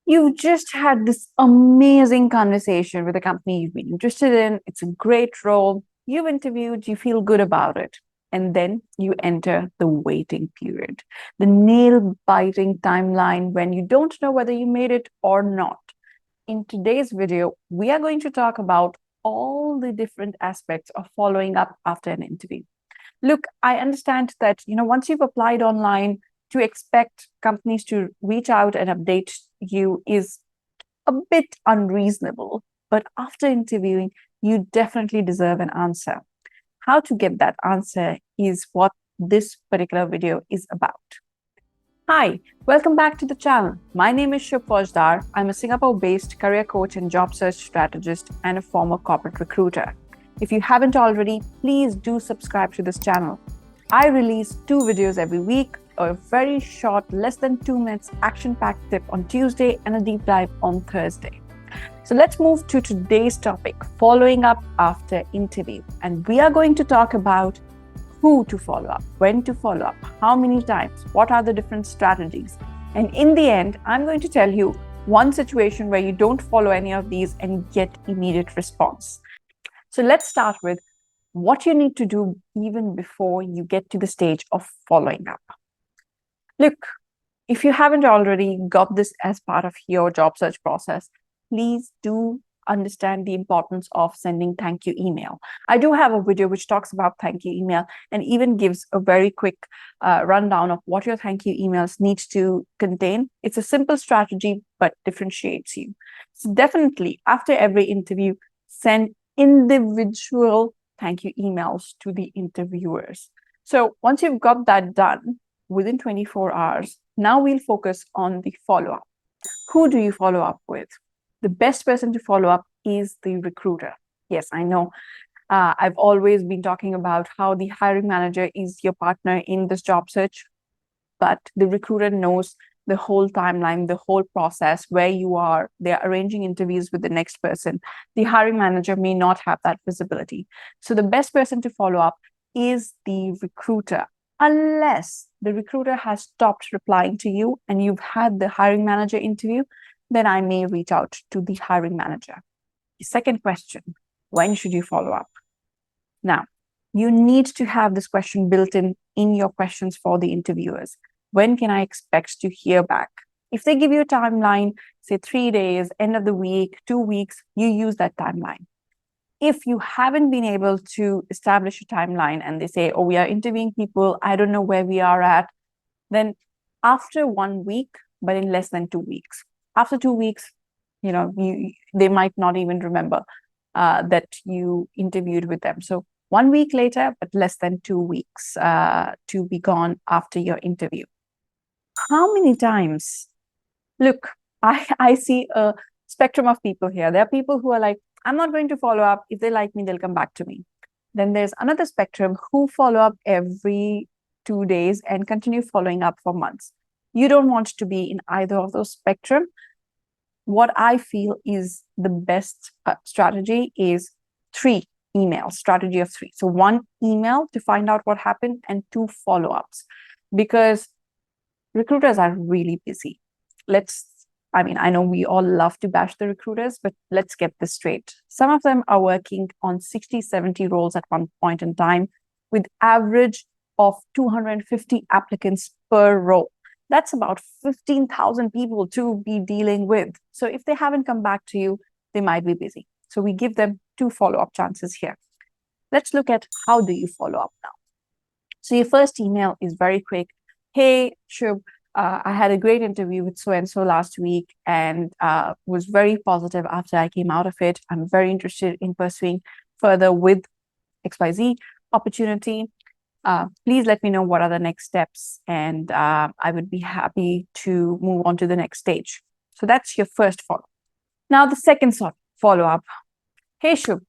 You've just had this amazing conversation with a company you've been interested in. It's a great role. You've interviewed, you feel good about it. And then you enter the waiting period, the nail biting timeline when you don't know whether you made it or not. In today's video, we are going to talk about all the different aspects of following up after an interview. Look, I understand that, once you've applied online, to expect companies to reach out and update you is a bit unreasonable. But after interviewing, you definitely deserve an answer. How to get that answer is what this particular video is about. Hi, welcome back to the channel. My name is Shub Faujdar. I'm a Singapore-based career coach and job search strategist and a former corporate recruiter. If you haven't already, please do subscribe to this channel. I release 2 videos every week, a very short, less than 2 minutes action-packed tip on Tuesday and a deep dive on Thursday. So let's move to today's topic, following up after interview. And we are going to talk about who to follow up, when to follow up, how many times, what are the different strategies. And in the end, I'm going to tell you one situation where you don't follow any of these and get immediate response. So let's start with what you need to do even before you get to the stage of following up. Look, if you haven't already got this as part of your job search process, please do understand the importance of sending thank you email. I do have a video which talks about thank you email and even gives a very quick rundown of what your thank you emails need to contain. It's a simple strategy, but differentiates you. So definitely after every interview, send individual thank you emails to the interviewers. So once you've got that done within 24 hours, now we'll focus on the follow-up. Who do you follow up with? The best person to follow up is the recruiter. Yes, I know. I've always been talking about how the hiring manager is your partner in this job search, but the recruiter knows the whole timeline, the whole process, where you are. They're arranging interviews with the next person. The hiring manager may not have that visibility. So the best person to follow up is the recruiter, unless the recruiter has stopped replying to you and you've had the hiring manager interview, then I may reach out to the hiring manager. The second question, when should you follow up? Now, you need to have this question built in your questions for the interviewers. When can I expect to hear back? If they give you a timeline, say 3 days, end of the week, 2 weeks, you use that timeline. If you haven't been able to establish a timeline and they say, oh, we are interviewing people, I don't know where we are at, then after 1 week, but in less than 2 weeks. After 2 weeks, they might not even remember that you interviewed with them. So 1 week later, but less than 2 weeks to be gone after your interview. How many times? Look, I see a spectrum of people here. There are people who are like, I'm not going to follow up. If they like me, they'll come back to me. Then there's another spectrum who follow up every 2 days and continue following up for months. You don't want to be in either of those spectrum. What I feel is the best strategy is 3 emails, strategy of 3. So 1 email to find out what happened and 2 follow-ups, because recruiters are really busy. I know we all love to bash the recruiters, but let's get this straight. Some of them are working on 60, 70 roles at one point in time with average of 250 applicants per role. That's about 15,000 people to be dealing with. So if they haven't come back to you, they might be busy. So we give them 2 follow-up chances here. Let's look at how do you follow up now. So your first email is very quick. Hey, Shub, I had a great interview with so-and-so last week and was very positive after I came out of it. I'm very interested in pursuing further with XYZ opportunity. Please let me know what are the next steps, and I would be happy to move on to the next stage. So that's your first follow-up. Now, the second sort of follow-up. Hey, Shub,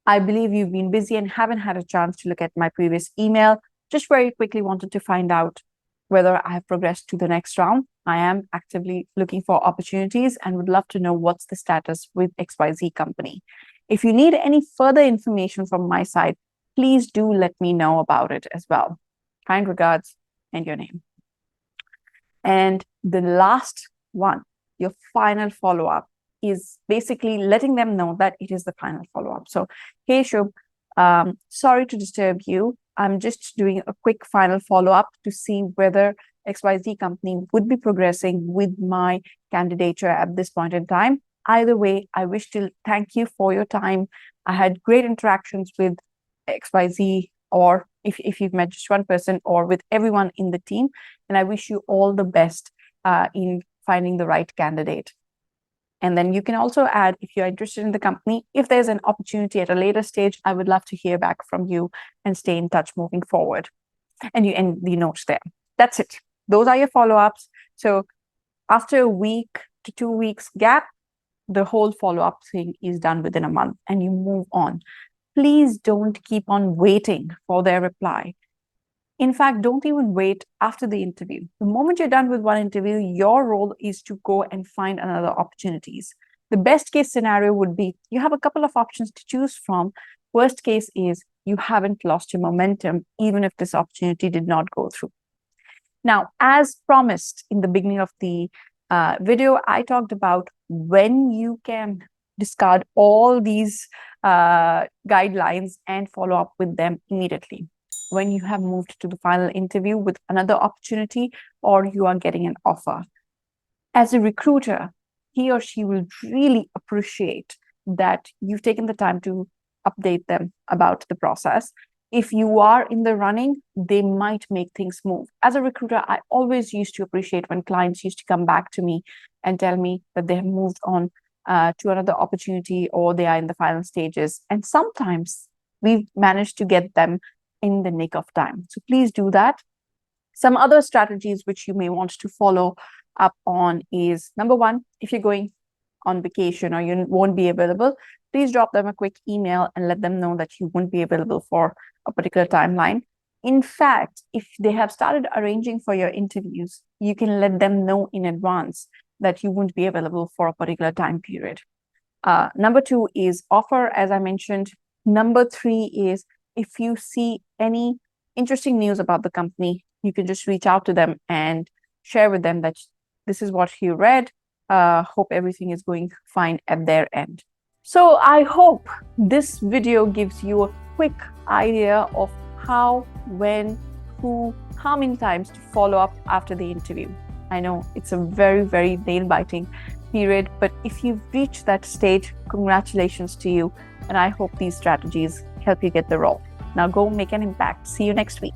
I believe you've been busy and haven't had a chance to look at my previous email. Just very quickly wanted to find out whether I have progressed to the next round. I am actively looking for opportunities and would love to know what's the status with XYZ company. If you need any further information from my side, please do let me know about it as well. Kind regards, and your name. And the last one your final follow-up is basically letting them know that it is the final follow-up. So, hey, Shub, sorry to disturb you. I'm just doing a quick final follow-up to see whether XYZ company would be progressing with my candidature at this point in time. Either way, I wish to thank you for your time. I had great interactions with XYZ, or if you've met just one person, or with everyone in the team. And I wish you all the best in finding the right candidate. And then you can also add, if you're interested in the company, if there's an opportunity at a later stage, I would love to hear back from you and stay in touch moving forward. And you end the notes there. That's it. Those are your follow-ups. So after a week to 2 weeks gap, the whole follow-up thing is done within a month and you move on. Please don't keep on waiting for their reply. In fact, don't even wait after the interview. The moment you're done with one interview, your role is to go and find another opportunities. The best case scenario would be you have a couple of options to choose from. Worst case is you haven't lost your momentum, even if this opportunity did not go through. Now, as promised in the beginning of the video, I talked about when you can discard all these guidelines and follow up with them immediately. When you have moved to the final interview with another opportunity, or you are getting an offer. As a recruiter, he or she will really appreciate that you've taken the time to update them about the process. If you are in the running, they might make things move. As a recruiter, I always used to appreciate when clients used to come back to me and tell me that they have moved on to another opportunity, or they are in the final stages. And sometimes we've managed to get them in the nick of time. So please do that. Some other strategies which you may want to follow up on is, number one, if you're going on vacation or you won't be available, please drop them a quick email and let them know that you won't be available for a particular timeline. In fact, if they have started arranging for your interviews, you can let them know in advance that you won't be available for a particular time period. Number two is offer, as I mentioned. Number three is, if you see any interesting news about the company, you can just reach out to them and share with them that this is what you read. Hope everything is going fine at their end. So I hope this video gives you a quick idea of how, when, who, how many times to follow up after the interview. I know it's a very, very nail-biting period, but if you've reached that stage, congratulations to you. And I hope these strategies help you get the role. Now go make an impact. See you next week.